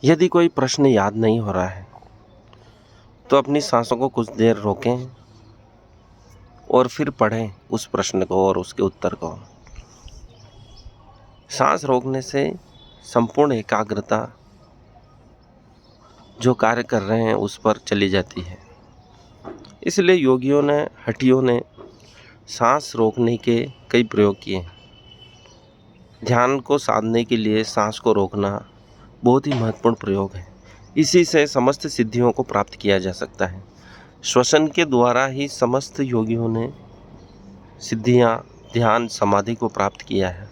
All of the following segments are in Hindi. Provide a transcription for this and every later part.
यदि कोई प्रश्न याद नहीं हो रहा है तो अपनी सांसों को कुछ देर रोकें और फिर पढ़ें उस प्रश्न को और उसके उत्तर को। सांस रोकने से संपूर्ण एकाग्रता जो कार्य कर रहे हैं उस पर चली जाती है। इसलिए योगियों ने, हठियों ने सांस रोकने के कई प्रयोग किए हैं। ध्यान को साधने के लिए सांस को रोकना बहुत ही महत्वपूर्ण प्रयोग है। इसी से समस्त सिद्धियों को प्राप्त किया जा सकता है। श्वसन के द्वारा ही समस्त योगियों ने सिद्धियां, ध्यान, समाधि को प्राप्त किया है।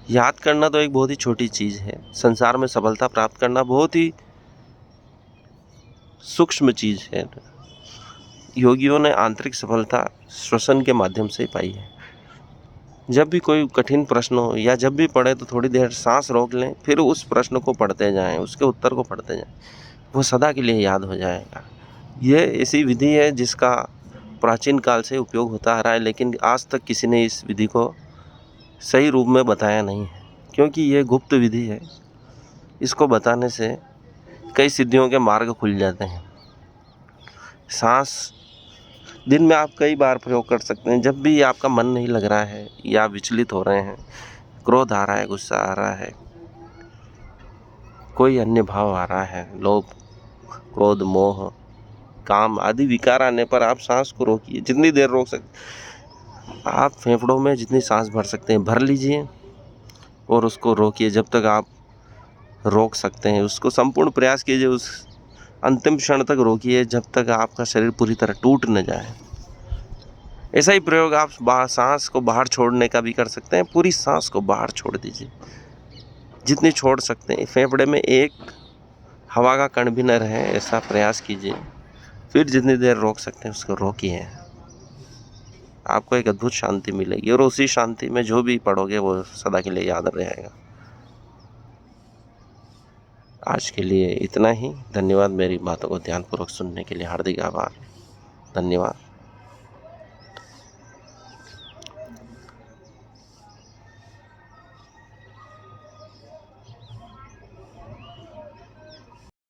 याद करना तो एक बहुत ही छोटी चीज़ है। संसार में सफलता प्राप्त करना बहुत ही सूक्ष्म चीज़ है। योगियों ने आंतरिक सफलता श्वसन के माध्यम से पाई है। जब भी कोई कठिन प्रश्न हो या जब भी पढ़े तो थोड़ी देर सांस रोक लें, फिर उस प्रश्न को पढ़ते जाएं, उसके उत्तर को पढ़ते जाएं, वो सदा के लिए याद हो जाएगा। ये ऐसी विधि है जिसका प्राचीन काल से उपयोग होता आ रहा है, लेकिन आज तक किसी ने इस विधि को सही रूप में बताया नहीं है, क्योंकि ये गुप्त विधि है। इसको बताने से कई सिद्धियों के मार्ग खुल जाते हैं। सांस दिन में आप कई बार प्रयोग कर सकते हैं। जब भी आपका मन नहीं लग रहा है या विचलित हो रहे हैं, क्रोध आ रहा है, गुस्सा आ रहा है, कोई अन्य भाव आ रहा है, लोभ, क्रोध, मोह, काम आदि विकार आने पर आप सांस को रोकिए। जितनी देर रोक सकते आप फेफड़ों में जितनी सांस भर सकते हैं भर लीजिए और उसको रोकिए। जब तक आप रोक सकते हैं उसको संपूर्ण प्रयास कीजिए, उस अंतिम क्षण तक रोकिए जब तक आपका शरीर पूरी तरह टूट न जाए। ऐसा ही प्रयोग आप सांस को बाहर छोड़ने का भी कर सकते हैं। पूरी सांस को बाहर छोड़ दीजिए जितनी छोड़ सकते हैं। फेफड़े में एक हवा का कण भी न रहे, ऐसा प्रयास कीजिए। फिर जितनी देर रोक सकते हैं उसको रोकिए। आपको एक अद्भुत शांति मिलेगी और उसी शांति में जो भी पढ़ोगे वो सदा के लिए याद रहेगा। आज के लिए इतना ही। धन्यवाद। मेरी बातों को ध्यानपूर्वक सुनने के लिए हार्दिक आभार। धन्यवाद।